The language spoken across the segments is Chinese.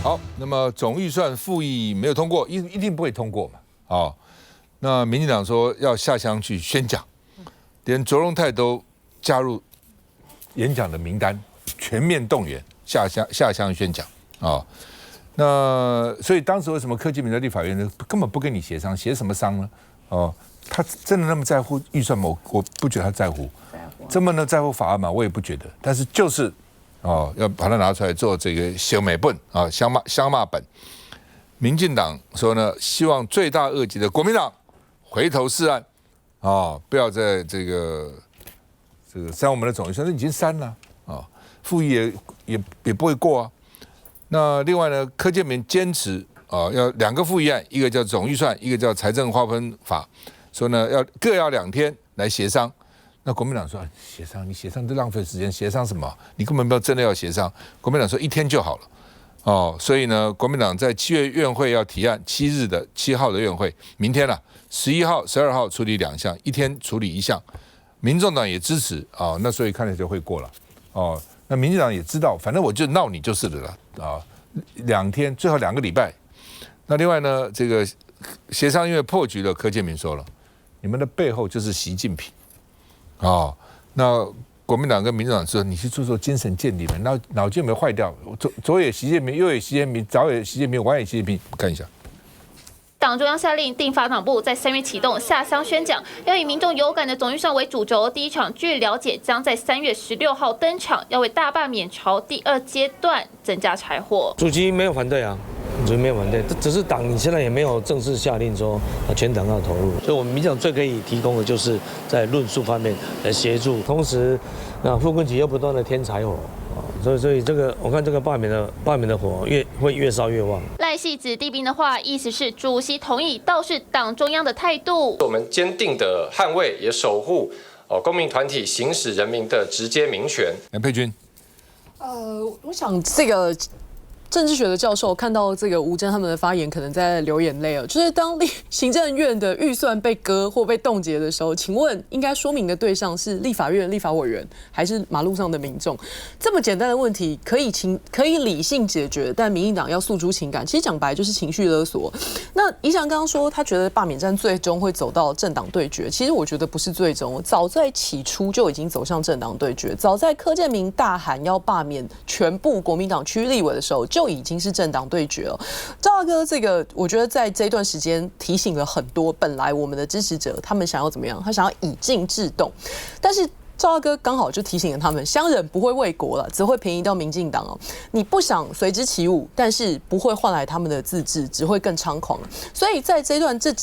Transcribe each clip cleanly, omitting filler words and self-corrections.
好，那么总预算复议没有通过，一定不会通过嘛。哦，那民进党说要下乡去宣讲，连卓荣泰都加入演讲的名单，全面动员下乡宣讲啊。哦，那所以当时为什么柯建铭的立法院呢根本不跟你协商，协什么商呢？哦，他真的那么在乎预算吗？我不觉得他在乎，这么呢在乎法案吗？我也不觉得，但是就是。哦，要把它拿出来做这个小美本啊，相骂本。民进党说呢，希望罪大恶极的国民党回头是岸啊，不要在这个删我们的总预算，已经删了啊，复议也不会过啊。那另外呢，柯建铭坚持啊，要2个复议案，一个叫总预算，一个叫财政划分法，说呢各要2天来协商。那国民党说协商，你协商都浪费时间，协商什么？你根本不要真的要协商。国民党说1天就好了，哦，所以呢，国民党在7月院会要提案7号的院会，明天了，11号、12号处理2项，1天处理1项。民众党也支持啊，那所以看来就会过了，哦，那民进党也知道，反正我就闹你就是的了啊，2天最好2个礼拜。那另外呢，这个协商因为破局了，柯建铭说了，你们的背后就是习近平。哦，那国民党跟民进党说，你去做精神鉴定，脑筋有没有坏掉？左也习近平，右也习近平，早也习近平，晚也习近平，看一下。党中央下令定发党部在3月启动下乡宣讲，要以民众有感的总预算为主轴。第一场据了解将在3月16号登场，要为大罢免朝第2阶段增加柴火。主席没有反对啊。主席没有反对，只是党你现在也没有正式下令说全党要投入，所以我们民进党最可以提供的就是在论述方面来协助，同时傅昆萁又不断的添柴火啊，所以这个我看这个罢免的火会越烧越旺。赖系子弟兵的话，意思是主席同意，倒是党中央的态度。我们坚定的捍卫也守护公民团体行使人民的直接民权。杨佩君，我想这个。政治学的教授看到这个吴峥他们的发言，可能在流眼泪哦。就是当行政院的预算被割或被冻结的时候，请问应该说明的对象是立法院立法委员，还是马路上的民众？这么简单的问题可以理性解决，但民进党要诉诸情感，其实讲白就是情绪勒索。那宜翔刚刚说，他觉得罢免战最终会走到政党对决，其实我觉得不是最终，早在起初就已经走向政党对决。早在柯建铭大喊要罢免全部国民党区立委的时候，就已经是政党对决了。赵大哥，这个我觉得在这段时间提醒了很多本来我们的支持者，他们想要怎么样？他想要以静制动，但是赵大哥刚好就提醒了他们，乡人不会为国了，只会便宜到民进党哦。你不想随之起舞，但是不会换来他们的自治，只会更猖狂。所以在这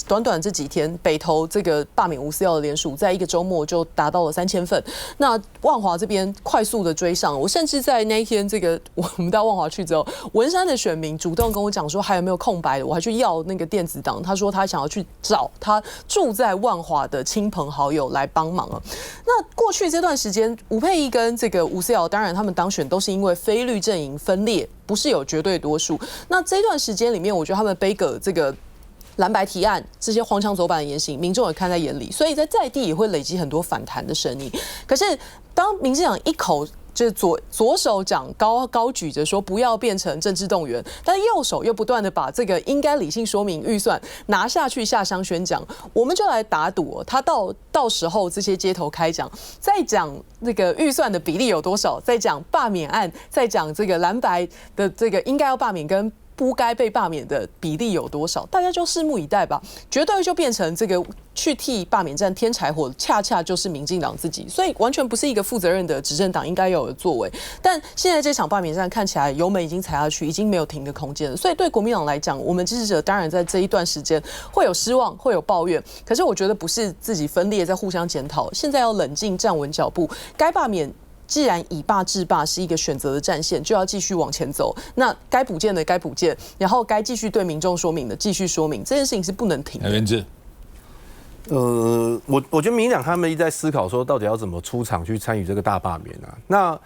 短短这几天，北投这个罢免吴思瑶的联署，在一个周末就达到了3000份。那万华这边快速的追上，我甚至在那一天，这个我们到万华去之后，文山的选民主动跟我讲说还有没有空白的，我还去要那个电子档，他说他想要去找他住在万华的亲朋好友来帮忙啊。那过去这段时间，吴沛憶跟这个吴思瑶，当然他们当选都是因为非绿阵营分裂，不是有绝对多数。那这段时间里面，我觉得他们背个这个蓝白提案这些荒腔走板的言行，民众也看在眼里，所以在地也会累积很多反弹的声音。可是当民进党一口就是左手掌高举着说不要变成政治动员，但右手又不断的把这个应该理性说明预算拿下去下乡宣讲，我们就来打赌他到时候这些街头开讲，再讲那个预算的比例有多少，再讲罢免案，再讲这个蓝白的这个应该要罢免跟不该被罢免的比例有多少，大家就拭目以待吧。绝对就变成这个去替罢免战添柴火，恰恰就是民进党自己，所以完全不是一个负责任的执政党应该有的作为。但现在这场罢免战看起来油门已经踩下去，已经没有停的空间了。所以对国民党来讲，我们支持者当然在这一段时间会有失望，会有抱怨，可是我觉得不是自己分裂在互相检讨，现在要冷静站稳脚步，该罢免。既然以罢制罢是一个选择的战线，就要继续往前走。那该补件的该补件，然后该继续对民众说明的继续说明，这件事情是不能停的。袁志，我觉得民进党他们一直在思考说，到底要怎么出场去参与这个大罢免啊？那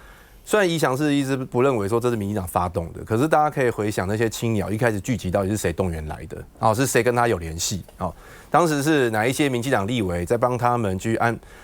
虽然宜翔是一直不认为说这是民进党发动的，可是大家可以回想那些青鸟一开始聚集到底是谁动员来的？哦，是谁跟他有联系？哦，当时是哪一些民进党立委在帮他们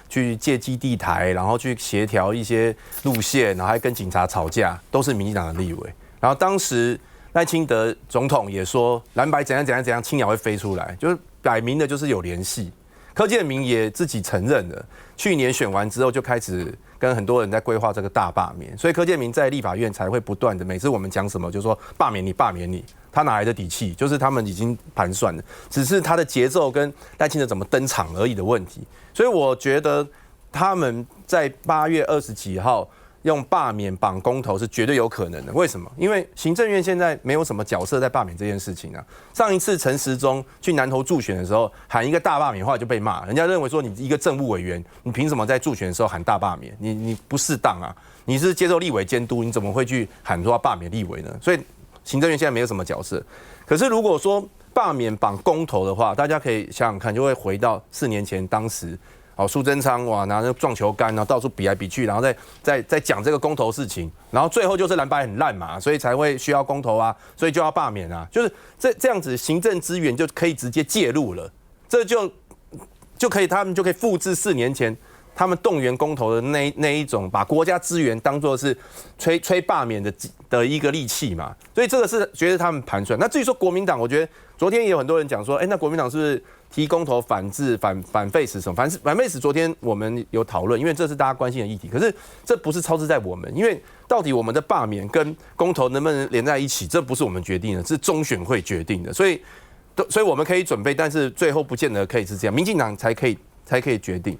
去借基地台，然后去协调一些路线，然后还跟警察吵架，都是民进党的立委。然后当时赖清德总统也说蓝白怎样怎样怎样，青鸟会飞出来，就是摆明的就是有联系。柯建铭也自己承认了，去年选完之后就开始跟很多人在规划这个大罢免，所以柯建铭在立法院才会不断的，每次我们讲什么就说罢免你，罢免你，他哪来的底气？就是他们已经盘算了，只是他的节奏跟赖清德怎么登场而已的问题。所以我觉得他们在8月20几号用罢免绑公投是绝对有可能的。为什么？因为行政院现在没有什么角色在罢免这件事情啊。上一次陈时中去南投助选的时候，喊一个大罢免，后来就被骂，人家认为说你一个政务委员，你凭什么在助选的时候喊大罢免？你不适当啊！你是接受立委监督，你怎么会去喊说要罢免立委呢？所以行政院现在没有什么角色。可是如果说罢免绑公投的话，大家可以想想看，就会回到4年前当时。苏贞昌哇拿着撞球杆，然后到处比来比去，然后再讲这个公投事情，然后最后就是蓝白很烂嘛，所以才会需要公投啊，所以就要罢免啊，就是这样子行政资源就可以直接介入了，这就可以他们就可以复制4年前他们动员公投的那一种，把国家资源当作是吹罢免的一个利器嘛，所以这个是觉得他们盘算。那至于说国民党，我觉得昨天也有很多人讲说，那国民党是不是提公投反制反废死什么？反废死昨天我们有讨论，因为这是大家关心的议题。可是这不是操之在我们，因为到底我们的罢免跟公投能不能连在一起，这不是我们决定的，是中选会决定的。所以我们可以准备，但是最后不见得可以是这样，民进党才可以决定。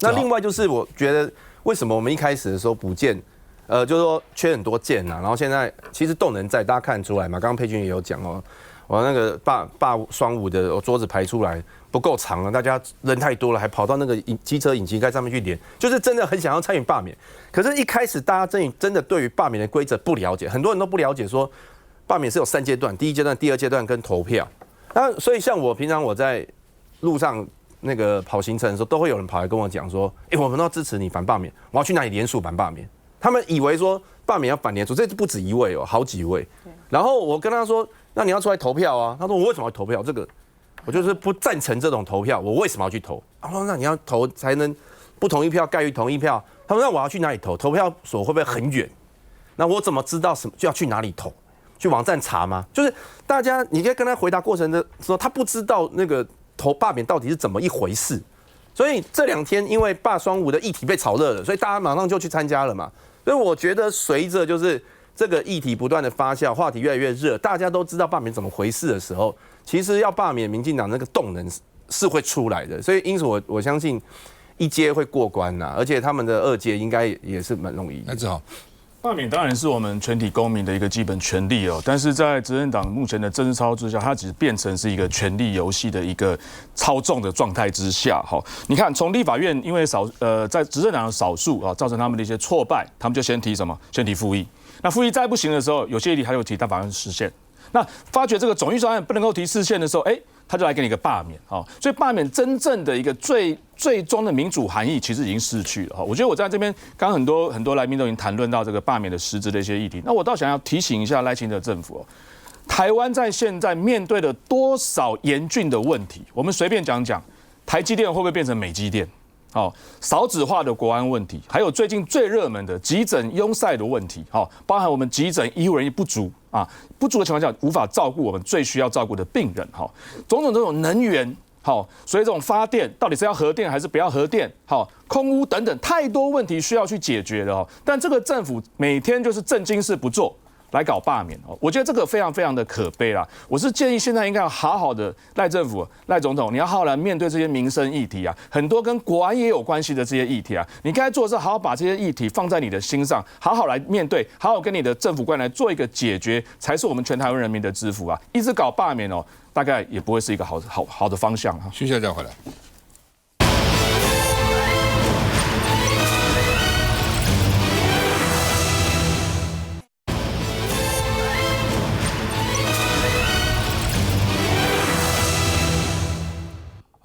那另外就是我觉得为什么我们一开始的时候补件，就是说缺很多件啊，然后现在其实动能在，大家看得出来嘛。刚刚佩君也有讲哦。我那个霸双五的桌子排出来不够长了，大家人太多了，还跑到那个机车引擎盖上面去连，就是真的很想要参与罢免。可是，一开始大家真的对于罢免的规则不了解，很多人都不了解说罢免是有3阶段，第1阶段、第2阶段跟投票。那所以像我平常我在路上那个跑行程的时候，都会有人跑来跟我讲说，我们都要支持你反罢免，我要去哪里联署反罢免？他们以为说罢免要反联署，这不止一位哦，好几位。然后我跟他说，那你要出来投票啊？他说我为什么要投票？这个我就是不赞成这种投票，我为什么要去投？他说那你要投才能不同意票盖于同意票。他说那我要去哪里投？投票所会不会很远？那我怎么知道什么就要去哪里投？去网站查吗？就是大家你可以跟他回答过程的时候，他不知道那个投罢免到底是怎么一回事。所以这2天因为罢双五的议题被炒热了，所以大家马上就去参加了嘛。所以我觉得随着就是这个议题不断的发酵，话题越来越热，大家都知道罢免怎么回事的时候，其实要罢免民进党那个动能是会出来的。所以因此我相信1阶会过关呐，而且他们的2阶应该也是蛮容易的。那只好。罢免当然是我们全体公民的一个基本权利哦，但是在执政党目前的政治操之下，它只变成是一个权力游戏的一个操纵的状态之下。哈，你看从立法院因为在执政党的少数啊，造成他们的一些挫败，他们就先提什么？先提复议。那复议再不行的时候，有些议题还有提大法官释宪。那发觉这个总预算案不能够提释宪的时候，他就来给你一个罢免，所以罢免真正的一个最终的民主含义，其实已经失去了。我觉得我在这边，刚刚很多来宾都已经谈论到这个罢免的实质的一些议题。那我倒想要提醒一下赖清德政府，台湾在现在面对了多少严峻的问题？我们随便讲讲，台积电会不会变成美积电？少子化的国安问题，还有最近最热门的急诊拥塞的问题，包含我们急诊医护人员不足啊，不足的情况下无法照顾我们最需要照顾的病人，种种这种能源，所以这种发电到底是要核电还是不要核电，空污等等，太多问题需要去解决的，但这个政府每天就是正经事不做。来搞罢免，我觉得这个非常非常的可悲啦。我是建议现在应该要好好的赖政府、赖总统，你要好好来面对这些民生议题啊，很多跟国安也有关系的这些议题啊，你该做的是好好把这些议题放在你的心上，好好来面对，好好跟你的政府官来做一个解决，才是我们全台湾人民的之福啊。一直搞罢免大概也不会是一个好的方向啊。徐校长回来。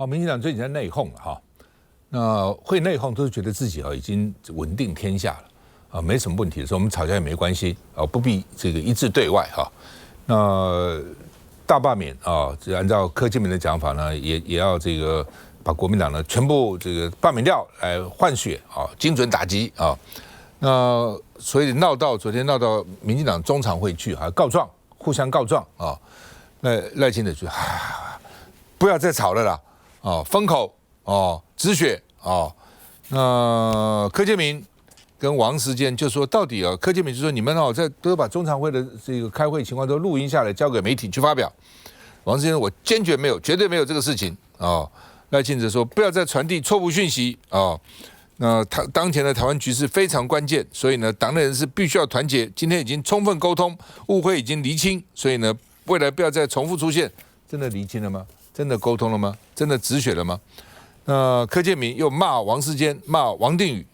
民进党最近在内讧了哈，那会内讧都是觉得自己已经稳定天下了没什么问题的时候，我们吵架也没关系不必这个一致对外哈。那大罢免按照柯建铭的讲法呢，也要这个把国民党呢全部这个罢免掉来换血精准打击那所以昨天闹到民进党中常会去告状互相告状啊。那赖清德就不要再吵了啦，封口止血那柯建铭跟王世坚就说，到底柯建铭就说你们都把中常会的这个开会情况都录音下来，交给媒体去发表。王世坚我坚决没有，绝对没有这个事情赖清德说不要再传递错误讯息那当前的台湾局势非常关键，所以呢，党内人士必须要团结。今天已经充分沟通，误会已经厘清，所以呢，未来不要再重复出现。真的厘清了吗？真的沟通了吗？真的止血了吗？那柯建铭又骂王世坚，骂王定宇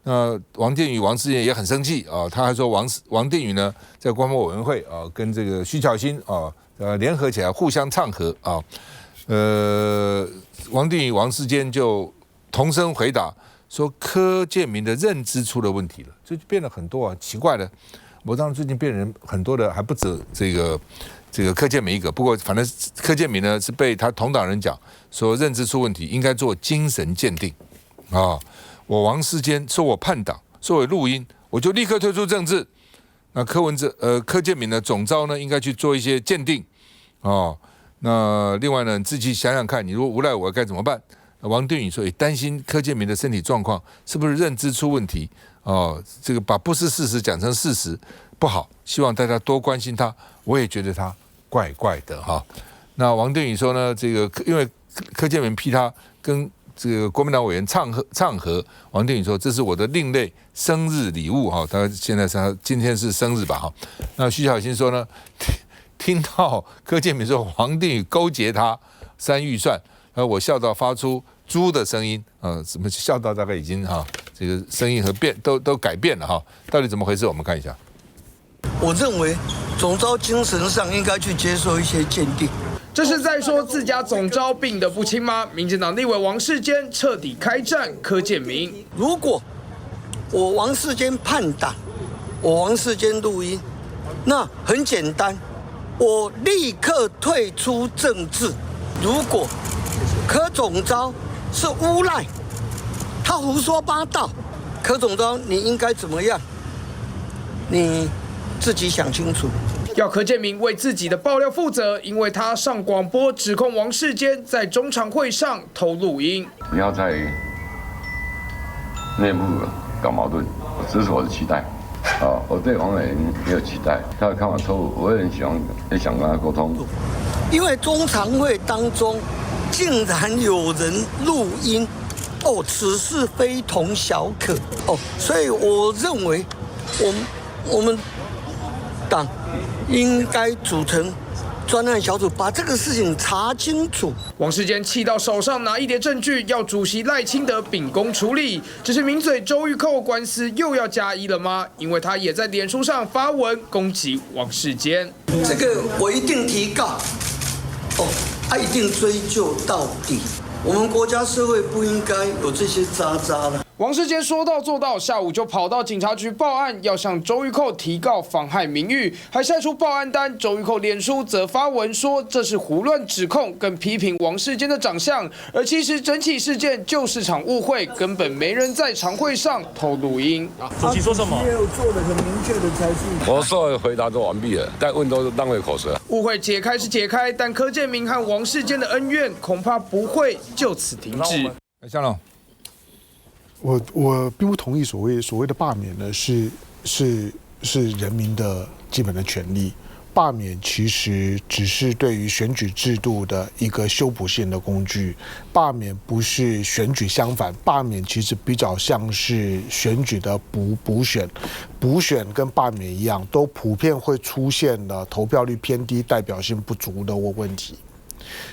那王定宇、王世坚也很生气他还说王定宇呢，在官方委员会跟这个徐巧芯联合起来互相唱和王定宇、王世坚就同声回答说柯建铭的认知出了问题了，就变了很多奇怪的。我当然最近变人很多的，还不止这个柯建铭一个。不过反正柯建铭呢是被他同党人讲说认知出问题，应该做精神鉴定我王世坚说我叛党，说我录音，我就立刻退出政治。那柯建铭呢总召呢应该去做一些鉴定那另外呢你自己想想看，你如果无赖我该怎么办？王定宇说也担心柯建铭的身体状况是不是认知出问题这个把不是事实讲成事实不好，希望大家多关心他。我也觉得他怪怪的那王定宇说呢，这个因为柯建铭批他跟这个国民党委员唱和，王定宇说这是我的另类生日礼物他今天是生日吧那徐巧芯说呢，听到柯建铭说王定宇勾结他删预算，我笑到发出猪的声音怎么笑到大概已经这个声音和都改变了到底怎么回事？我们看一下。我认为总召精神上应该去接受一些鉴定。这是在说自家总召病得不轻吗？民进党立委王世坚彻底开战柯建铭。如果我王世坚叛党，我王世坚录音，那很简单，我立刻退出政治。如果柯总召是诬赖，他胡说八道，柯总召你应该怎么样？你自己想清楚。要柯建铭为自己的爆料负责，因为他上广播指控王世坚在中常会上偷录音。不要在内部搞矛盾，这是我的期待。我对王委员没有期待，他的看法错误，我也想跟他沟通。因为中常会当中竟然有人录音，此事非同小可所以我认为我们党应该组成专案小组，把这个事情查清楚。王世坚气到手上拿一叠证据，要主席赖清德秉公处理。只是名嘴周玉蔻官司又要加一了吗？因为他也在脸书上发文攻击王世坚。这个我一定提告，一定追究到底。我们国家社会不应该有这些渣渣了。王世坚说到做到，下午就跑到警察局报案，要向周玉蔻提告妨害名誉，还晒出报案单。周玉蔻脸书则发文说这是胡乱指控，更批评王世坚的长相。而其实整起事件就是场误会，根本没人在常会上偷录音。主席说什么？没有做的很明确的才是。我所有回答都完毕了，但问都是浪费口舌。误会解开是解开，但柯建铭和王世坚的恩怨恐怕不会就此停止。香龙。我并不同意所谓的罢免呢，是人民的基本的权利。罢免其实只是对于选举制度的一个修补性的工具，罢免不是选举，相反，罢免其实比较像是选举的补选。补选跟罢免一样，都普遍会出现了投票率偏低、代表性不足的问题。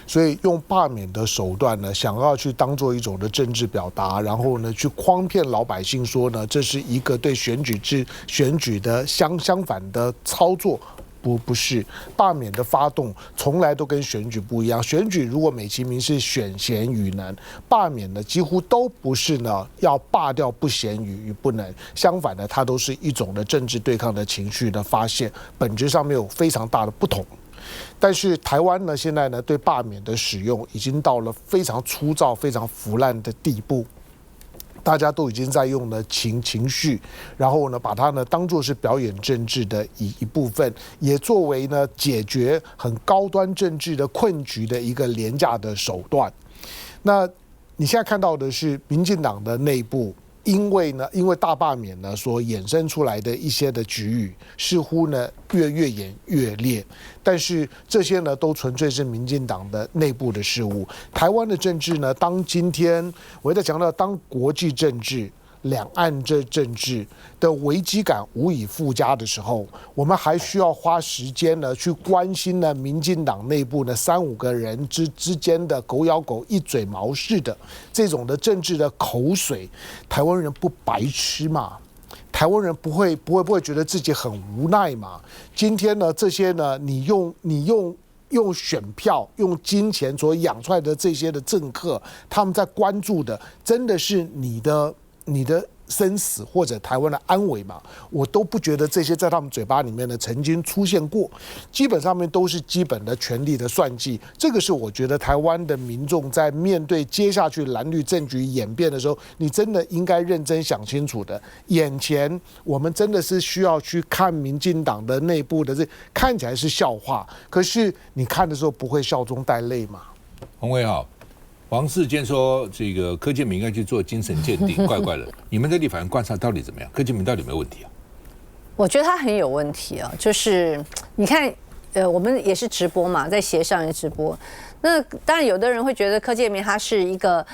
所以用罢免的手段呢，想要去当做一种的政治表达，然后呢去诓骗老百姓说呢，这是一个对选举的相反的操作。不是，罢免的发动从来都跟选举不一样。选举如果美其名是选贤与能，罢免呢几乎都不是呢要罢掉不贤与不能，相反的，它都是一种的政治对抗的情绪的发现，本质上面有非常大的不同。但是台湾呢，现在呢对罢免的使用已经到了非常粗糙、非常腐烂的地步。大家都已经在用了情绪，然后呢，把它呢当作是表演政治的一部分，也作为呢解决很高端政治的困局的一个廉价的手段。那你现在看到的是民进党的内部。因为大罢免呢所衍生出来的一些的局域，似乎呢越演越烈，但是这些呢都纯粹是民进党的内部的事务。台湾的政治呢，当今天我在强调，当国际政治、两岸政治的危机感无以复加的时候，我们还需要花时间呢去关心呢民进党内部呢3-5个人之间的狗咬狗、一嘴毛式的这种的政治的口水。台湾人不白痴嘛？台湾人不会觉得自己很无奈嘛？今天呢，这些呢，你用选票、用金钱所养出来的这些的政客，他们在关注的真的是你的生死或者台湾的安危嘛？我都不觉得这些在他们嘴巴里面呢曾经出现过，基本上面都是基本的权力的算计。这个是我觉得台湾的民众在面对接下去蓝绿政局演变的时候，你真的应该认真想清楚的。眼前我们真的是需要去看民进党的内部的，这看起来是笑话，可是你看的时候不会笑中带泪嘛？洪伟好。王世坚说：“这个柯建铭应该去做精神鉴定，怪怪的。你们在立法院观察到底怎么样？柯建铭到底有没有问题啊？”我觉得他很有问题啊，就是你看，我们也是直播嘛，在协商也直播。那当然，有的人会觉得柯建铭他是一个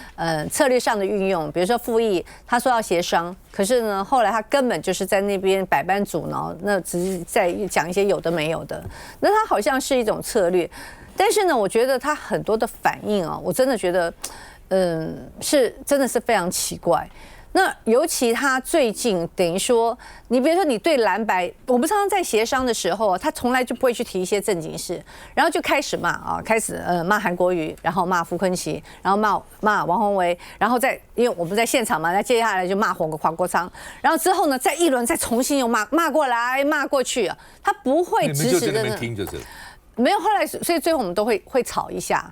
策略上的运用，比如说傅毅他说要协商，可是呢，后来他根本就是在那边百般阻挠，那只是在讲一些有的没有的。那他好像是一种策略。但是呢，我觉得他很多的反应啊，我真的觉得，真的是非常奇怪。那尤其他最近等于说，你比如说你对蓝白，我们常常在协商的时候，他从来就不会去提一些正经事，然后就开始骂啊，开始骂韩国瑜，然后骂傅崐萁，然后骂王宏维，然后因为我们在现场嘛，那接下来就骂黄国昌，然后之后呢，再一轮再重新又骂过来骂过去啊，他不会直视的。你们就在那边听就是。没有，后来所以最后我们都会吵一下，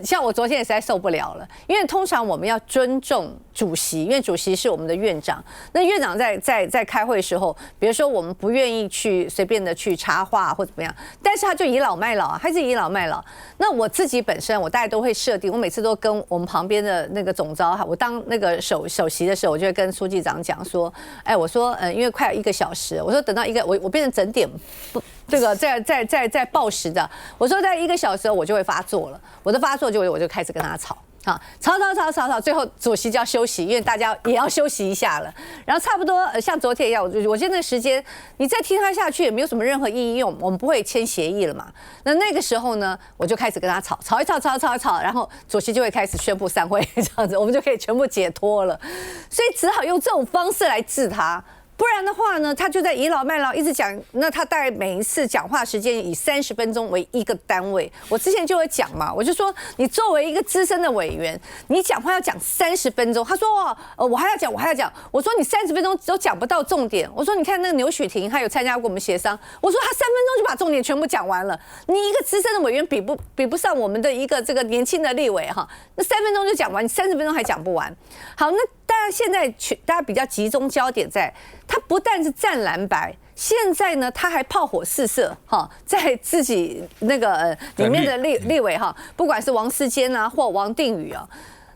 像我昨天也实在受不了了，因为通常我们要尊重主席，因为主席是我们的院长。那院长在开会的时候，比如说我们不愿意去随便的去插话或怎么样，但是他就倚老卖老啊，还是倚老卖老。那我自己本身我大概都会设定，我每次都跟我们旁边的那个总召，我当那个首席的时候，我就会跟书记长讲说，哎，我说因为快要1个小时，我说等到我变成整点不。这个在报时的，我说在1个小时我就会发作了，我的发作我就开始跟他吵。吵，最后主席就要休息，因为大家也要休息一下了。然后差不多像昨天一样，我觉得那时间你再听他下去也没有什么任何意义，因为我们不会签协议了嘛。那个时候呢，我就开始跟他吵一吵，然后主席就会开始宣布散会，这样子我们就可以全部解脱了。所以只好用这种方式来治他。不然的话呢，他就在倚老卖老，一直讲。那他大概每一次讲话时间以30分钟为一个单位。我之前就会讲嘛，我就说你作为一个资深的委员，你讲话要讲30分钟。他说我还要讲。我说你30分钟都讲不到重点。我说你看那个牛许婷，他有参加过我们协商。我说他3分钟就把重点全部讲完了。你一个资深的委员比不上我们的一个这个年轻的立委哈，那3分钟就讲完，你30分钟还讲不完。好，那当然现在大家比较集中焦点在。他不但是战蓝白，现在呢，他还炮火四射哈，在自己那个里面的立委哈，不管是王世坚啊或王定宇啊，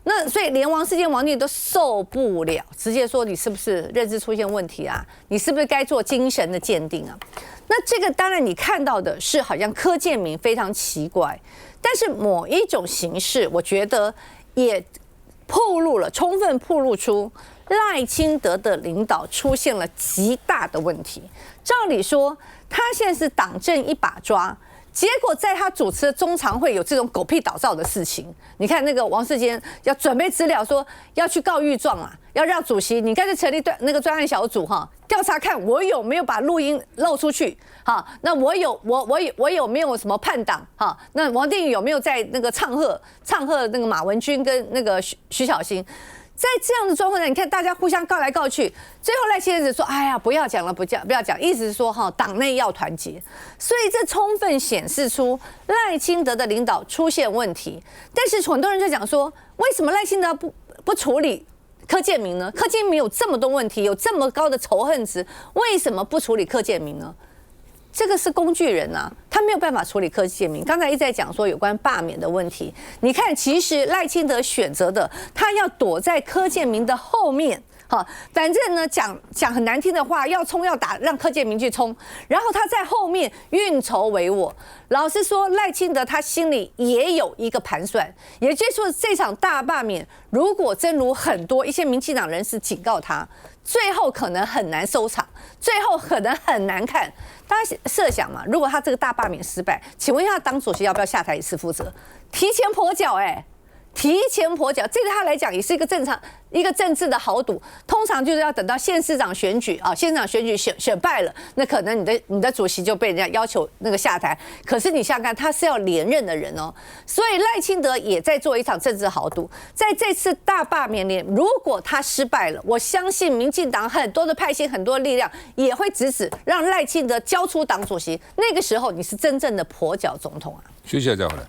那所以连王世坚、王定宇都受不了，直接说你是不是认知出现问题啊？你是不是该做精神的鉴定啊？那这个当然你看到的是好像柯建铭非常奇怪，但是某一种形式，我觉得也充分暴露出。赖清德的领导出现了极大的问题。照理说，他现在是党政一把抓，结果在他主持的中常会有这种狗屁倒灶的事情。你看那个王世坚要准备资料，说要去告御状啊，要让主席你干脆成立那个专案小组哈，调查看我有没有把录音漏出去。好，那我有没有什么叛党？哈，那王定宇有没有在那个唱和那个马文君跟那个徐小新？在这样的状况下，你看大家互相告来告去，最后赖清德说：“哎呀，不要讲了，不要讲。”意思是说哈，党内要团结。所以这充分显示出赖清德的领导出现问题。但是很多人就讲说，为什么赖清德不处理柯建铭呢？柯建铭有这么多问题，有这么高的仇恨值，为什么不处理柯建铭呢？这个是工具人啊，他没有办法处理柯建铭。刚才一直在讲说有关罢免的问题，你看，其实赖清德选择的，他要躲在柯建铭的后面。好，反正呢讲很难听的话，要冲要打，让柯建铭去冲，然后他在后面运筹帷幄。老实说，赖清德他心里也有一个盘算，也就是说这场大罢免，如果真如很多一些民进党人士警告他，最后可能很难收场，最后可能很难看。大家设想嘛，如果他这个大罢免失败，请问一下党主席要不要下台一次负责？提前跛脚提前跛脚，这对他来讲也是一个正常一个政治的豪赌。通常就是要等到县市长选举啊，县市长选举选败了，那可能你的主席就被人家要求那个下台。可是你想想看，他是要连任的人哦，所以赖清德也在做一场政治豪赌。在这次大罢免里，如果他失败了，我相信民进党很多的派系、很多力量也会支持让赖清德交出党主席。那个时候，你是真正的跛脚总统啊！休息一下再回来。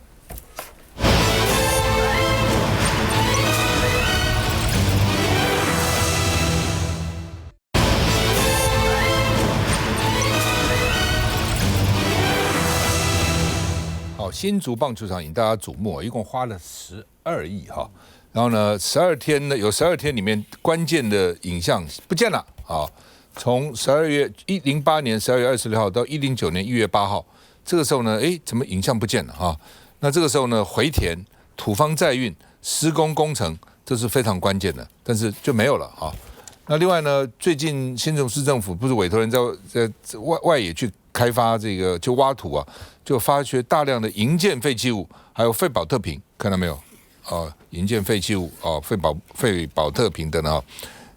新竹棒球场引大家瞩目，一共花了12亿哈，然后呢，12天呢有12天里面关键的影像不见了啊，从2008年12月26号到109年1月8号，这个时候呢，怎么影像不见了哈？那这个时候呢，回填、土方载运、施工工程，这是非常关键的，但是就没有了哈。那另外呢，最近新竹市政府不是委托人在外野去开发这个就挖土啊，就发掘大量的营建废弃物，还有废保特瓶，看到没有？营建废弃物废保特瓶等等啊。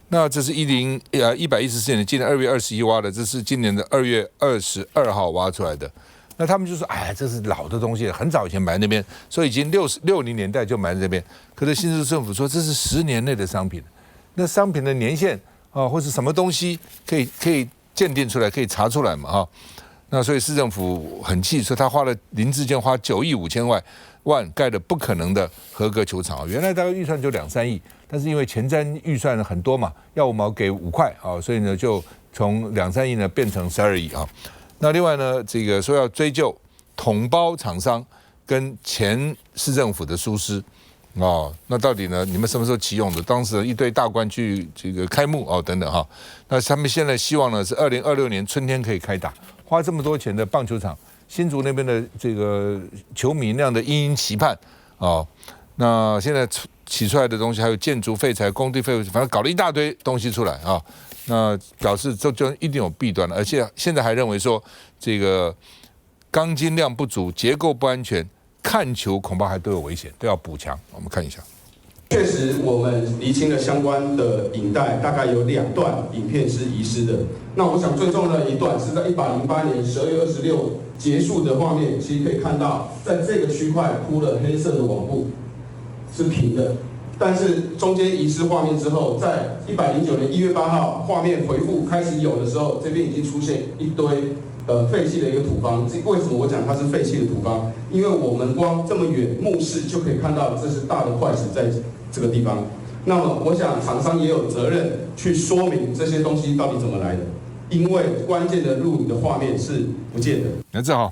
那这是114年今年2月21挖的，这是今年的2月22号挖出来的。那他们就说，哎，这是老的东西，很早以前埋在那边，所以已经60年代就埋在这边。可是新竹政府说这是10年内的商品，那商品的年限或是什么东西可以鉴定出来，可以查出来嘛哈？那所以市政府很气，说他林智坚花9亿5千万盖的不可能的合格球场，原来大概预算就2-3亿，但是因为前瞻预算很多嘛，要5毛给5块啊，所以呢就从2-3亿呢变成12亿啊。那另外呢，这个说要追究统包厂商跟前市政府的疏失那到底呢？你们什么时候启用的？当时一堆大官去这个开幕等等哈。那他们现在希望呢是2026年春天可以开打。花这么多钱的棒球场，新竹那边的这个球迷那样的殷殷期盼那现在起出来的东西，还有建筑废材、工地废物，反正搞了一大堆东西出来那表示就一定有弊端了，而且现在还认为说这个钢筋量不足、结构不安全，看球恐怕还都有危险，都要补强。我们看一下。确实，我们厘清了相关的影带，大概有2段影片是遗失的。那我想最重要的一段是在108年12月26结束的画面，其实可以看到，在这个区块铺了黑色的网布，是平的。但是中间遗失画面之后，在109年1月8号画面回复开始有的时候，这边已经出现一堆废弃的一个土方。为什么我讲它是废弃的土方？因为我们光这么远目视就可以看到，这是大的块石在这个地方。那么我想厂商也有责任去说明这些东西到底怎么来的，因为关键的录影的画面是不见的。梁志豪。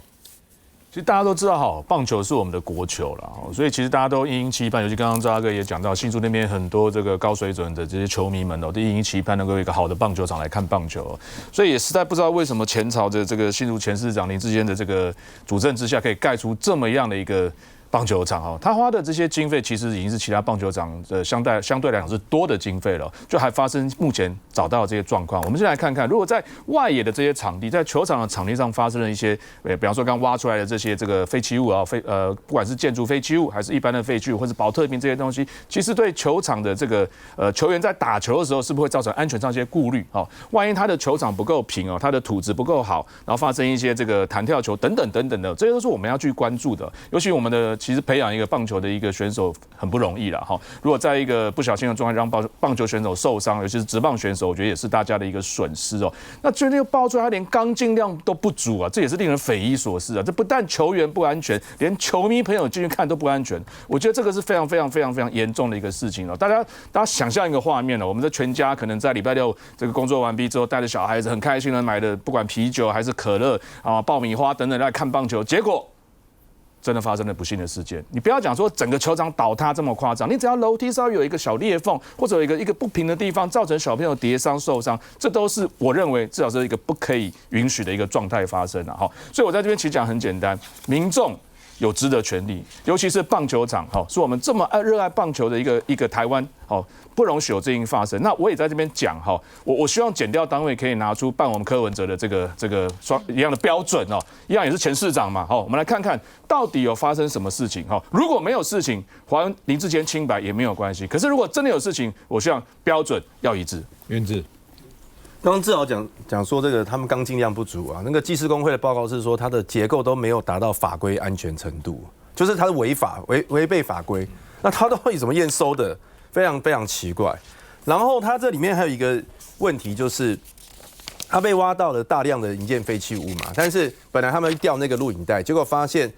其实大家都知道，棒球是我们的国球了，所以其实大家都殷殷期盼，尤其刚刚赵大哥也讲到，新竹那边很多这个高水准的这些球迷们都殷殷期盼能够有一个好的棒球场来看棒球，所以也实在不知道为什么前朝的这个新竹前市长林智坚的这个主政之下，可以盖出这么样的一个棒球场他花的这些经费其实已经是其他棒球场相对来讲是多的经费了，就还发生目前找到的这些状况。我们先来看看，如果在外野的这些场地，在球场的场地上发生了一些，比方说刚挖出来的这些这个废弃物不管是建筑废弃物还是一般的废弃物，或是保特瓶这些东西，其实对球场的这个球员在打球的时候，是不是会造成安全上一些顾虑万一他的球场不够平他的土质不够好，然后发生一些这个弹跳球等等等等的，这些都是我们要去关注的。尤其我们的其实培养一个棒球的一个选手很不容易啦哈。如果在一个不小心的状态让棒球选手受伤，尤其是职棒选手，我觉得也是大家的一个损失哦。那最近又爆出来他连刚劲量都不足啊，这也是令人匪夷所思啊。这不但球员不安全，连球迷朋友进去看都不安全。我觉得这个是非常严重的一个事情哦。大家想象一个画面哦，我们的全家可能在礼拜六这个工作完毕之后，带着小孩子很开心的买的不管啤酒还是可乐啊、爆米花等等来看棒球，结果真的发生了不幸的事件。你不要讲说整个球场倒塌这么夸张，你只要楼梯稍微有一个小裂缝，或者有一个不平的地方，造成小朋友跌伤受伤，这都是我认为至少是一个不可以允许的一个状态发生啊。所以我在这边其实讲很简单，民众有知的权利，尤其是棒球场，是我们这么热爱棒球的一个台湾，不容许有这样发生。那我也在这边讲，我希望检调单位可以拿出办我们柯文哲的这个一样的标准哦，一样也是前市长嘛，我们来看看到底有发生什么事情。如果没有事情，还林智坚清白也没有关系。可是如果真的有事情，我希望标准要一致。原志。刚刚志豪讲说这个他们刚劲量不足啊，那个技师工会的报告是说它的结构都没有达到法规安全程度，就是它是违背法规，那它到底怎么验收的？非常奇怪。然后它这里面还有一个问题，就是它被挖到了大量的营建废弃物嘛，但是本来他们调那个录影带，结果发现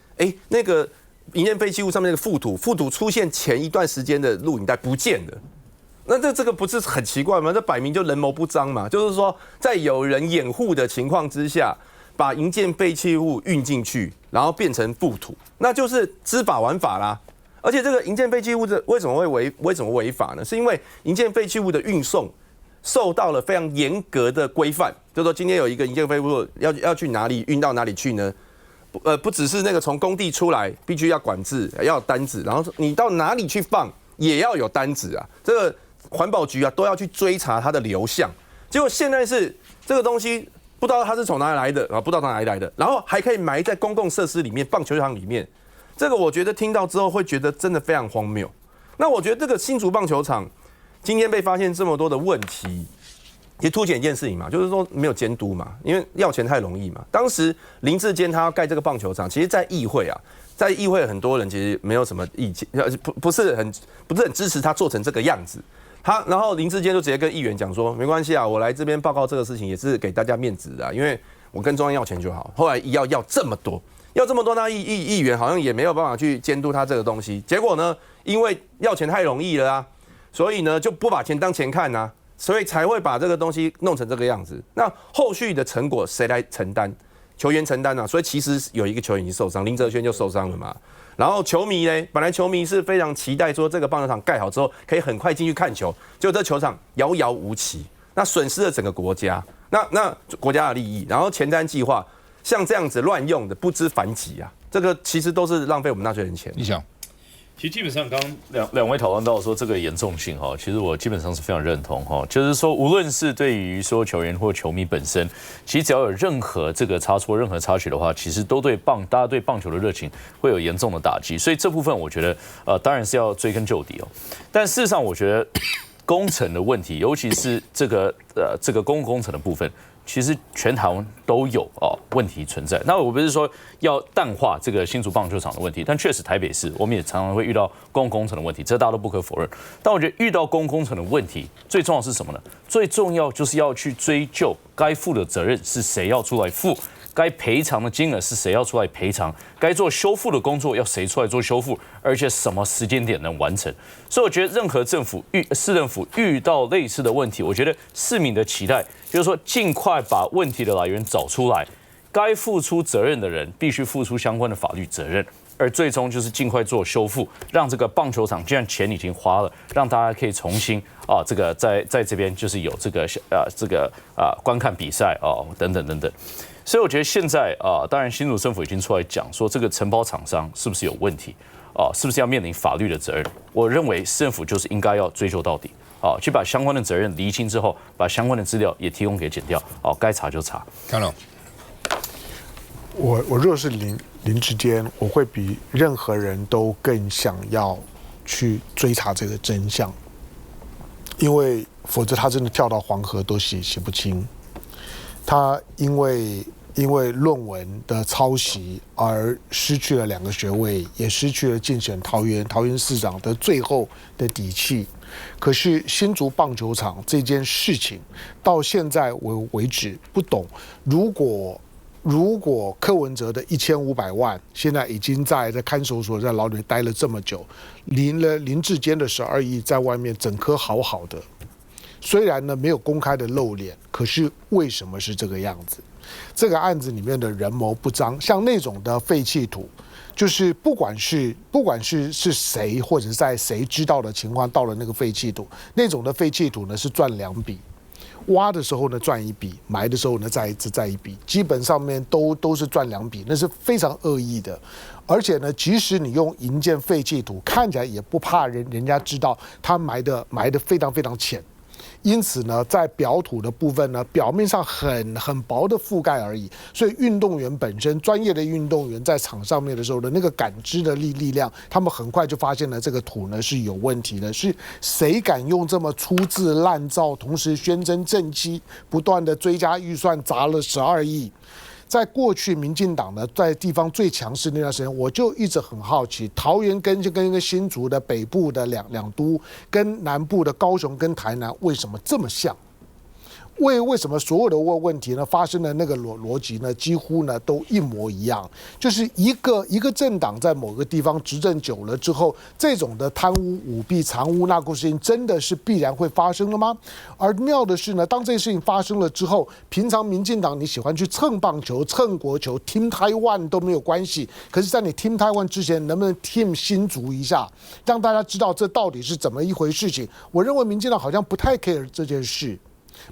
那个营建废弃物上面那个覆土出现前一段时间的录影带不见了。那这个不是很奇怪吗？这摆明就人谋不臧嘛，就是说在有人掩护的情况之下，把营建废弃物运进去，然后变成覆土，那就是知法玩法啦。而且这个营建废弃物为什么违法呢？是因为营建废弃物的运送受到了非常严格的规范，就是说今天有一个营建废弃物要去哪里运到哪里去呢？不只是那个从工地出来必须要管制，要有单子，然后你到哪里去放也要有单子啊。这个环保局啊都要去追查它的流向。结果现在是这个东西不知道它是从哪里来的啊，不知道从哪里来的，然后还可以埋在公共设施里面，棒球场里面。这个我觉得听到之后会觉得真的非常荒谬。那我觉得这个新竹棒球场今天被发现这么多的问题，也凸显一件事情嘛，就是说没有监督嘛，因为要钱太容易嘛。当时林智坚他要盖这个棒球场，其实在议会很多人其实没有什么意见，不是很支持他做成这个样子。然后林智坚就直接跟议员讲说，没关系啊，我来这边报告这个事情也是给大家面子啊，因为我跟中央要钱就好。后来要这么多。那议员好像也没有办法去监督他这个东西，结果呢，因为要钱太容易了啊，所以呢就不把钱当钱看啊，所以才会把这个东西弄成这个样子。那后续的成果谁来承担？球员承担啊，所以其实有一个球员已经受伤，林哲轩就受伤了嘛。然后球迷呢，本来球迷是非常期待说这个棒球场盖好之后可以很快进去看球，结果这球场遥遥无期，那损失了整个国家，那国家的利益，然后前瞻计划。像这样子乱用的不知反己啊，这个其实都是浪费我们纳税人钱。你想，其实基本上刚两位讨论到说这个严重性哈，其实我基本上是非常认同哈，就是说无论是对于说球员或球迷本身，其实只要有任何这个差错、任何插曲的话，其实都对大家对棒球的热情会有严重的打击。所以这部分我觉得当然是要追根究底哦。但事实上，我觉得工程的问题，尤其是这个公共工程的部分。其实全台湾都有问题存在。那我不是说要淡化这个新竹棒球场的问题，但确实台北市我们也常常会遇到公共工程的问题，这大家都不可否认。但我觉得遇到公共工程的问题，最重要是什么呢？最重要就是要去追究该负的责任是谁要出来负。该赔偿的金额是谁要出来赔偿？该做修复的工作要谁出来做修复？而且什么时间点能完成？所以我觉得任何市政府遇到类似的问题，我觉得市民的期待就是说尽快把问题的来源找出来，该付出责任的人必须付出相关的法律责任，而最终就是尽快做修复，让这个棒球场既然钱已经花了，让大家可以重新这个在这边就是有这个观看比赛等等。所以我觉得现在当然新竹政府已经出来讲说这个承包厂商是不是有问题是不是要面临法律的责任？我认为市政府就是应该要追究到底去把相关的责任厘清之后，把相关的资料也提供给检调该查就查。看了，我若是林智坚，我会比任何人都更想要去追查这个真相，因为否则他真的跳到黄河都写不清。他因为因为论文的抄袭而失去了2个学位，也失去了竞选桃园市长的最后的底气。可是新竹棒球场这件事情到现在为止不懂，如果柯文哲的1500万现在已经在看守所在牢里待了这么久，林志坚的12亿在外面整颗好好的，虽然呢没有公开的露脸，可是为什么是这个样子？这个案子里面的人谋不臧，像那种的废弃土，就是不管是谁或者在谁知道的情况到了那个废弃土，那种的废弃土呢是赚2笔，挖的时候呢赚1笔，埋的时候呢再1笔，基本上面都是赚2笔，那是非常恶意的。而且呢，即使你用营建废弃土，看起来也不怕人家知道它埋的非常非常浅。因此呢，在表土的部分呢，表面上很薄的覆盖而已，所以运动员本身专业的运动员在场上面的时候的那个感知的力量，他们很快就发现了这个土呢是有问题的。是谁敢用这么粗制滥造，同时宣称政绩，不断的追加预算，砸了12亿？在过去民进党呢在地方最强势那段时间，我就一直很好奇，桃园跟新竹的北部的两都，跟南部的高雄跟台南为什么这么像？为什么所有的问题呢发生的那个逻辑呢几乎呢都一模一样？就是一个政党在某个地方执政久了之后，这种的贪污舞弊藏污纳垢事情真的是必然会发生的吗？而妙的是呢，当这些事情发生了之后，平常民进党你喜欢去蹭棒球蹭国球 Team Taiwan 都没有关系，可是在你 Team Taiwan 之前，能不能 Team 新竹一下，让大家知道这到底是怎么一回事情？我认为民进党好像不太 care 这件事，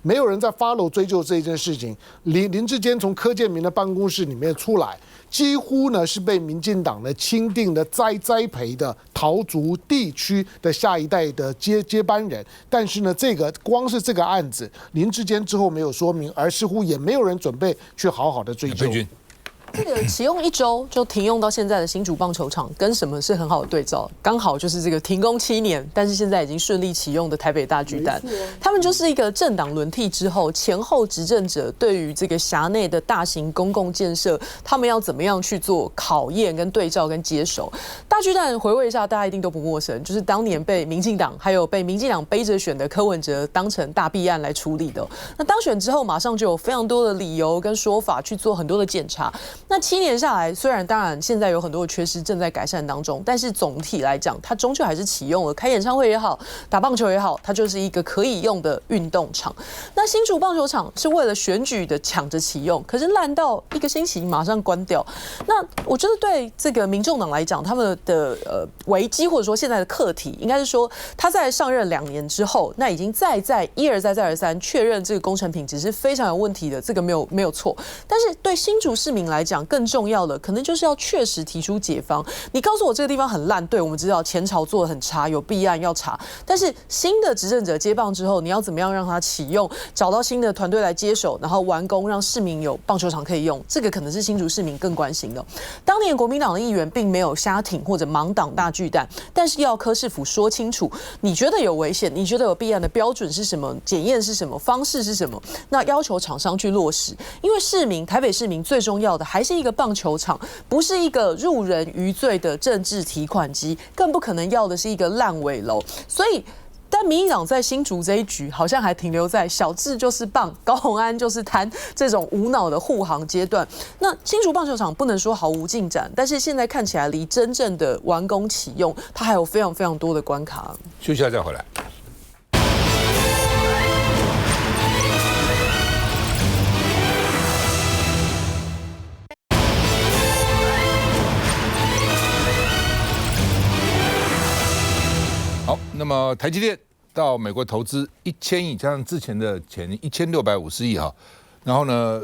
没有人在 follow 追究这一件事情。林志坚从柯建铭的办公室里面出来，几乎呢是被民进党的钦定的栽培的桃竹地区的下一代的接班人。但是呢，这个光是这个案子，林志坚之后没有说明，而似乎也没有人准备去好好的追究。这个启用1周就停用到现在的新竹棒球场，跟什么是很好的对照？刚好就是这个停工7年，但是现在已经顺利启用的台北大巨蛋，他们就是一个政党轮替之后，前后执政者对于这个辖内的大型公共建设，他们要怎么样去做考验、跟对照、跟接手。大巨蛋回味一下，大家一定都不陌生，就是当年被民进党还有被民进党背着选的柯文哲当成大弊案来处理的。那当选之后，马上就有非常多的理由跟说法去做很多的检查。那7年下来，虽然当然现在有很多的缺失正在改善当中，但是总体来讲，它终究还是启用了，开演唱会也好，打棒球也好，它就是一个可以用的运动场。那新竹棒球场是为了选举的抢着启用，可是烂到1个星期马上关掉。那我觉得对这个民众党来讲，他们的危机或者说现在的课题，应该是说他在上任2年之后，那已经一而再再而三确认这个工程品质是非常有问题的，这个没有错。但是对新竹市民来讲，更重要的可能就是要确实提出解方。你告诉我这个地方很烂，对，我们知道前朝做得很差，有弊案要查。但是新的执政者接棒之后，你要怎么样让他启用，找到新的团队来接手，然后完工，让市民有棒球场可以用，这个可能是新竹市民更关心的。当年国民党的议员并没有瞎挺或者盲挡大巨蛋，但是要柯市府说清楚，你觉得有危险，你觉得有弊案的标准是什么，检验是什么，方式是什么，那要求厂商去落实。因为台北市民最重要的还是一个棒球场，不是一个入人于罪的政治提款机，更不可能要的是一个烂尾楼。所以但民进党在新竹这一局好像还停留在小智就是棒，高虹安就是贪这种无脑的护航阶段。那新竹棒球场不能说毫无进展，但是现在看起来离真正的完工启用，它还有非常非常多的关卡。休息一下再回来。好，那么台积电到美国投资1000亿，加上之前的钱1650亿哈，然后呢，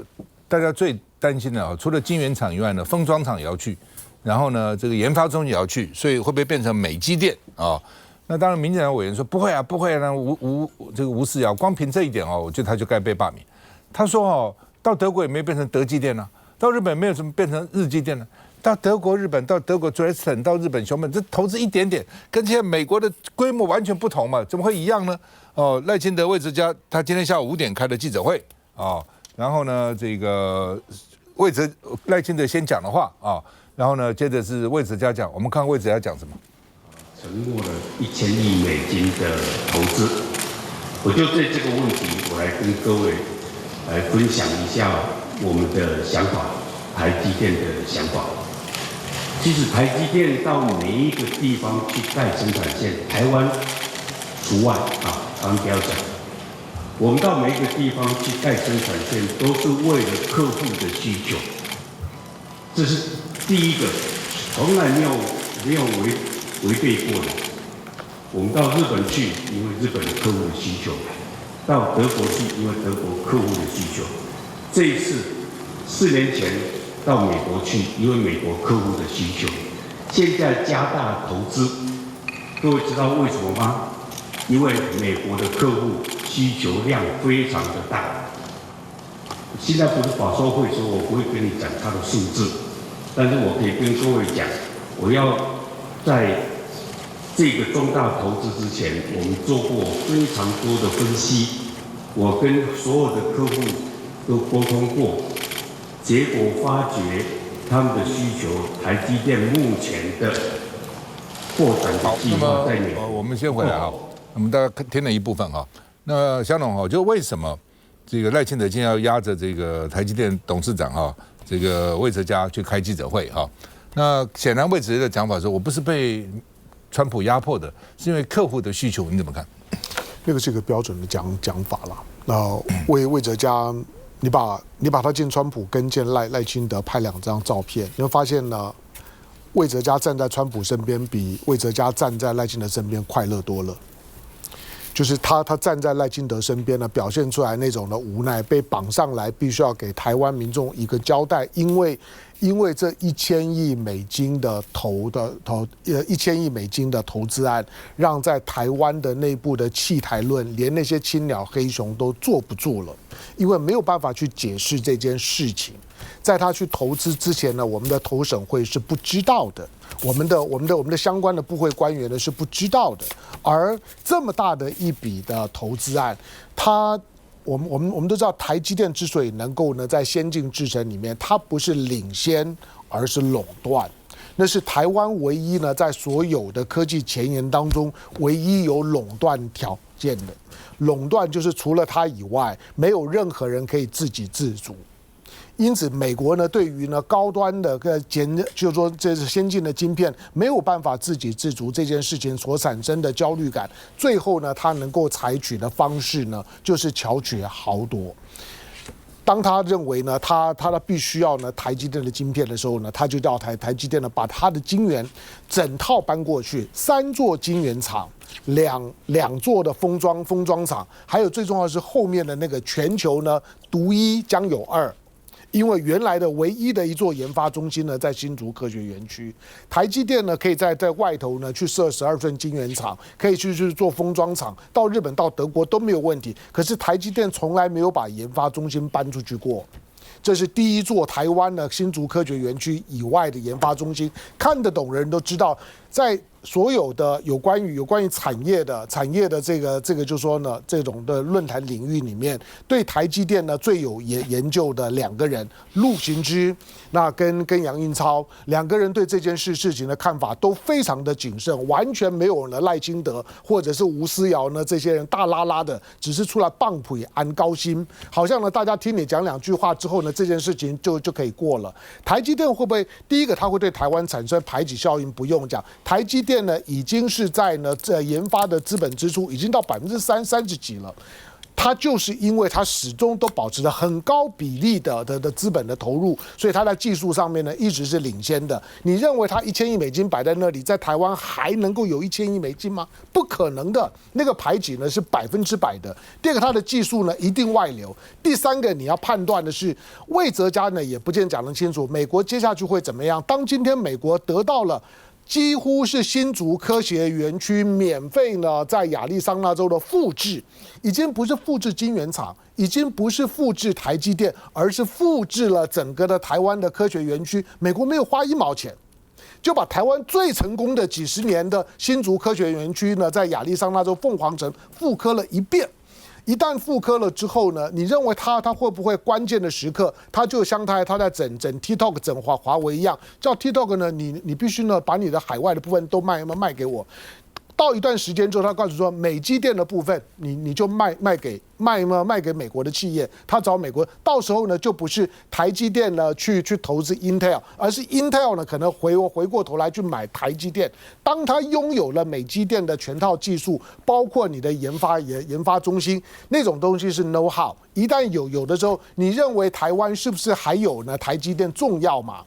大家最担心的除了晶圆厂以外呢，封装厂也要去，然后呢，这个研发中心也要去，所以会不会变成美积电啊？那当然，民进党委员说不会啊，不会啊，无视啊，光凭这一点我觉得他就该被罢免。他说到德国也没变成德积电啊，到日本没有什么变成日积电呢。到德国、日本，到德国 Dresden， 到日本熊本，这投资一点点，跟现在美国的规模完全不同嘛，怎么会一样呢？赖清德魏哲家他今天下午5点开的记者会然后呢，这个赖清德先讲的话啊，然后呢，接着是魏哲家讲，我们看魏哲家讲什么。承诺了1000亿美金的投资，我就对这个问题，我来跟各位来分享一下我们的想法，台积电的想法。其实台积电到每一个地方去盖生产线，台湾除外啊，台湾不要讲。我们到每一个地方去盖生产线，都是为了客户的需求，这是第一个，从来没有违背过的。我们到日本去，因为日本的客户的需求；到德国去，因为德国客户的需求。这一次4年前到美国去，因为美国客户的需求。现在加大投资，各位知道为什么吗？因为美国的客户需求量非常的大。现在不是法说会，说我不会跟你讲它的数字，但是我可以跟各位讲，我要在这个重大投资之前，我们做过非常多的分析，我跟所有的客户都沟通过，结果发觉他们的需求，台积电目前的扩展的计划在美国。我们先回来哈，我们大概听了一部分哈。那香农哈，就为什么这个赖清德今天要压着这个台积电董事长哈，这个魏哲家去开记者会哈？那显然魏哲家的讲法说，我不是被川普压迫的，是因为客户的需求，你怎么看？那个是一个标准的讲法了。那魏哲家，你把他见川普跟见赖清德拍2张照片，你会发现呢，魏哲家站在川普身边，比魏哲家站在赖清德身边快乐多了。就是他站在赖清德身边呢，表现出来那种的无奈，被绑上来，必须要给台湾民众一个交代，因为这1000亿美金的1000亿美金的投资案，让在台湾的内部的弃台论，连那些青鸟黑熊都坐不住了，因为没有办法去解释这件事情。在他去投资之前呢，我们的投审会是不知道的，我们的相关的部会官员呢是不知道的。而这么大的一笔的投资案，我们都知道，台积电之所以能够呢在先进制程里面，它不是领先，而是垄断。那是台湾唯一呢在所有的科技前沿当中唯一有垄断条件的。垄断就是除了它以外，没有任何人可以自给自足。因此，美国呢对于呢高端的就是说这是先进的晶片没有办法自给自足这件事情所产生的焦虑感，最后呢他能够采取的方式呢就是巧取豪夺。当他认为呢他必须要呢台积电的晶片的时候呢，他就叫台积电呢把他的晶圆整套搬过去，3座晶圆厂。两座的封装厂，还有最重要的是后面的那个全球呢独一将有2。因为原来的唯一的一座研发中心呢，在新竹科学园区，台积电呢可以在外头呢去设12寸晶圆厂，可以去做封装厂，到日本到德国都没有问题。可是台积电从来没有把研发中心搬出去过。这是第一座台湾的新竹科学园区以外的研发中心，看得懂人都知道，在所有的有关于产业的这个就是说呢，这种的论坛领域里面，对台积电呢最有研究的2个人，陆行之那跟杨应超2个人对这件事情的看法都非常的谨慎，完全没有呢赖清德或者是吴思瑶呢这些人大拉拉的，只是出来棒腿安高薪，好像呢大家听你讲2句话之后呢，这件事情就可以过了。台积电会不会第一个它会对台湾产生排挤效应？不用讲，台积电呢已经是在呢这研发的资本支出已经到30%几了。它就是因为它始终都保持着很高比例的资本的投入，所以它在技术上面呢一直是领先的。你认为它1000亿美金摆在那里，在台湾还能够有1000亿美金吗？不可能的，那个排挤呢是100%的。第二个，它的技术呢一定外流。第三个，你要判断的是魏哲家呢也不见讲得清楚，美国接下去会怎么样？当今天美国得到了几乎是新竹科学园区免费呢，在亚利桑那州的复制，已经不是复制晶圆厂，已经不是复制台积电，而是复制了整个的台湾的科学园区。美国没有花1毛钱，就把台湾最成功的几10年的新竹科学园区呢，在亚利桑那州凤凰城复刻了一遍。一旦复刻了之后呢，你认为它会不会关键的时刻，它就像它在整 TikTok 整华为一样，叫 TikTok 呢，你必须呢把你的海外的部分都卖给我。到一段时间之后，他告诉说，美积电的部分，你就卖给美国的企业，他找美国，到时候呢就不是台积电呢去投资 Intel， 而是 Intel 呢可能回过头来去买台积电。当他拥有了美积电的全套技术，包括你的研发中心那种东西是 know how， 一旦有的时候，你认为台湾是不是还有呢台积电重要嘛？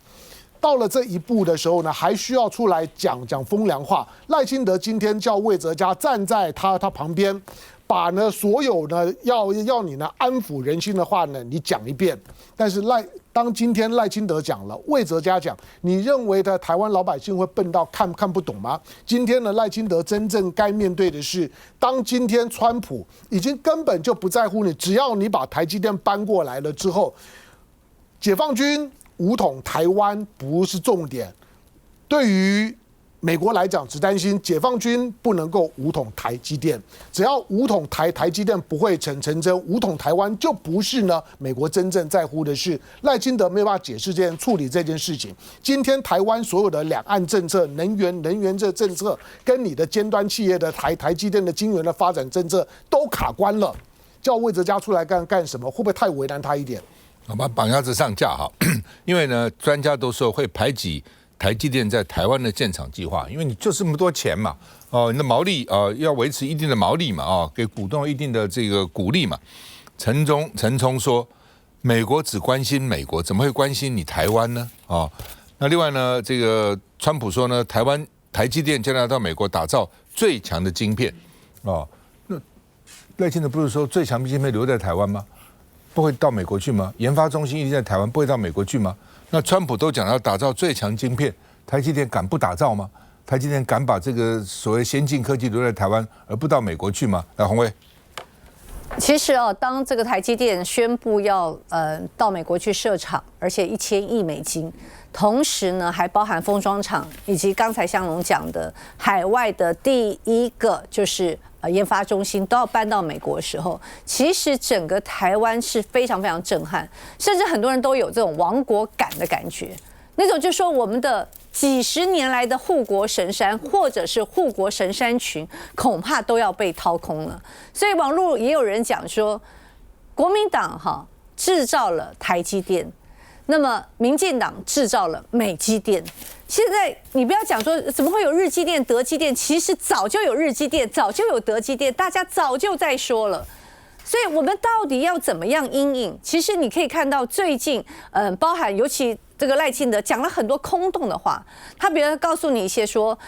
到了这一步的时候呢，还需要出来讲风凉话。赖清德今天叫魏哲家站在他旁边，把呢所有呢要你呢安抚人心的话呢，你讲一遍。但是当今天赖清德讲了，魏哲家讲，你认为的台湾老百姓会笨到看不懂吗？今天呢，赖清德真正该面对的是，当今天川普已经根本就不在乎你，只要你把台积电搬过来了之后，解放军武统台湾不是重点，对于美国来讲，只担心解放军不能够武统台积电，只要武统台积电不会成真，武统台湾就不是呢美国真正在乎的事。赖清德没有办法解释处理这件事情。今天台湾所有的两岸政策、能源这政策，跟你的尖端企业的台积电的晶圆的发展政策都卡关了，叫魏哲家出来干什么？会不会太为难他一点？好吧，绑鸭子上架哈，因为呢，专家都说会排挤台积电在台湾的建厂计划，因为你就这么多钱嘛，你的毛利要维持一定的毛利嘛，给股东一定的这个鼓励嘛。陈冲说，美国只关心美国，怎么会关心你台湾呢？那另外呢，这个川普说呢，台积电将来到美国打造最强的晶片，那赖清德不是说最强的晶片留在台湾吗？不会到美国去吗？研发中心一定在台湾，不会到美国去吗？那川普都讲要打造最强晶片，台积电敢不打造吗？台积电敢把这个所谓先进科技留在台湾，而不到美国去吗？来，洪薇。其实当这个台积电宣布要到美国去设厂，而且1000亿美金，同时呢还包含封装厂，以及刚才香龙讲的海外的第一个就是研发中心都要搬到美国的时候，其实整个台湾是非常非常震撼，甚至很多人都有这种亡国感的感觉，那种就是说我们的几十年来的护国神山或者是护国神山群，恐怕都要被掏空了。所以网络也有人讲说，国民党制造了台积电，那么民进党制造了美积电。现在你不要讲说怎么会有日积电、德积电，其实早就有日积电，早就有德积电，大家早就在说了。所以我们到底要怎么样因应？其实你可以看到最近，包含尤其这个赖清德讲了很多空洞的话，他比如告诉你一些说，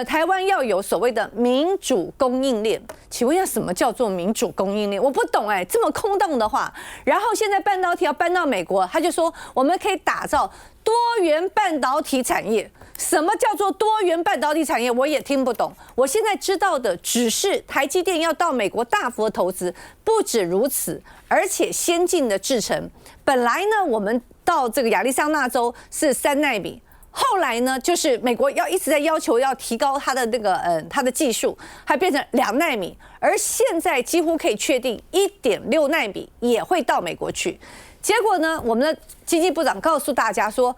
台湾要有所谓的民主供应链。请问一下，什么叫做民主供应链？我不懂这么空洞的话。然后现在半导体要搬到美国，他就说我们可以打造多元半导体产业。什么叫做多元半导体产业？我也听不懂。我现在知道的只是台积电要到美国大幅的投资，不止如此，而且先进的制程。本来呢，我们到这个亚利桑那州是3奈米，后来呢，就是美国要一直在要求要提高它的那个它的技术，还变成2奈米，而现在几乎可以确定1.6奈米也会到美国去。结果呢，我们的经济部长告诉大家说，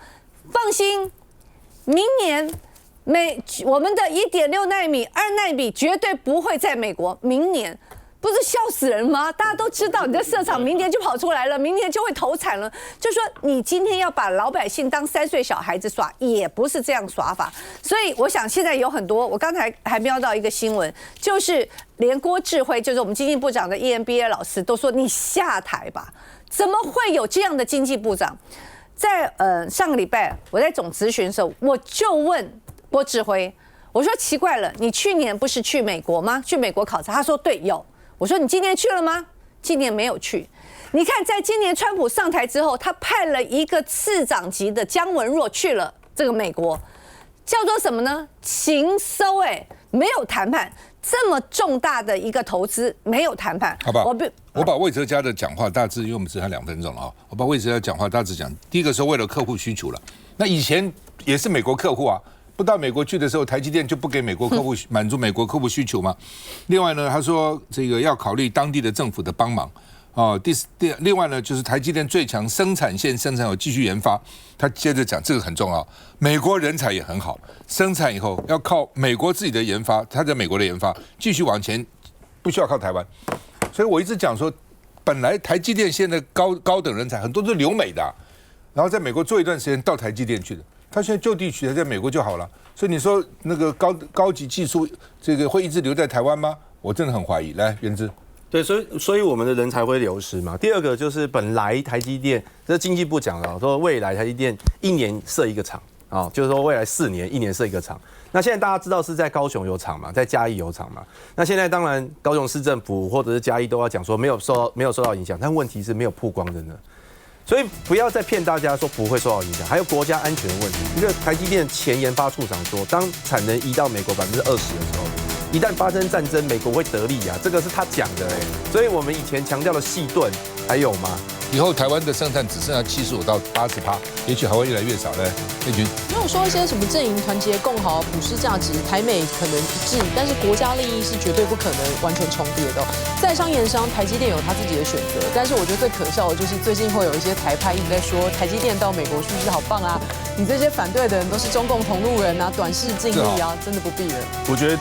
放心。明年我们的1.6奈米、2奈米绝对不会在美国。明年不是笑死人吗？大家都知道你的设厂明年就跑出来了，明年就会投产了。就说你今天要把老百姓当3岁小孩子耍，也不是这样耍法。所以我想现在有很多，我刚才还瞄到一个新闻，就是连郭智辉，就是我们经济部长的 EMBA 老师都说你下台吧，怎么会有这样的经济部长？在上个礼拜我在总咨询的时候，我就问郭智辉，我说奇怪了，你去年不是去美国吗？去美国考察？他说对，有。我说你今年去了吗？今年没有去。你看，在今年川普上台之后，他派了一个次长级的姜文若去了这个美国，叫做什么呢？情收没有谈判。这么重大的一个投资没有谈判，好吧？我把魏哲家的讲话大致，因为我们只还2分钟了我把魏哲家讲话大致讲。第一个是为了客户需求了，那以前也是美国客户啊，不到美国去的时候，台积电就不给美国客户满足美国客户需求吗？另外呢，他说这个要考虑当地的政府的帮忙。另外呢，就是台积电最强生产线生产有继续研发。他接着讲，这个很重要，美国人才也很好，生产以后要靠美国自己的研发，他在美国的研发继续往前，不需要靠台湾。所以我一直讲说，本来台积电现在高等人才很多都是留美的，然后在美国做一段时间到台积电去的，他现在就地取材在美国就好了。所以你说那个高级技术这个会一直留在台湾吗？我真的很怀疑。来，元之。对，所以我们的人才会流失嘛。第二个就是本来台积电，这经济部讲了，说未来台积电1年设一个厂啊，就是说未来4年1年设一个厂。那现在大家知道是在高雄有厂嘛，在嘉义有厂嘛。那现在当然高雄市政府或者是嘉义都要讲说没有受到影响，但问题是没有曝光的呢。所以不要再骗大家说不会受到影响，还有国家安全的问题。一个台积电前研发处长说，当产能移到美国20%的时候，一旦发生战争，美国会得利啊，这个是他讲的哎。所以我们以前强调的细盾还有吗？以后台湾的生产只剩下75%到80%，也许还会越来越少嘞。叶军没有说一些什么阵营团结共好、普世价值，台美可能一致，但是国家利益是绝对不可能完全重叠的。在商言商，台积电有他自己的选择，但是我觉得最可笑的就是最近会有一些台派一直在说台积电到美国去是好棒啊，你这些反对的人都是中共同路人啊，短视近利啊，真的不必了。我觉得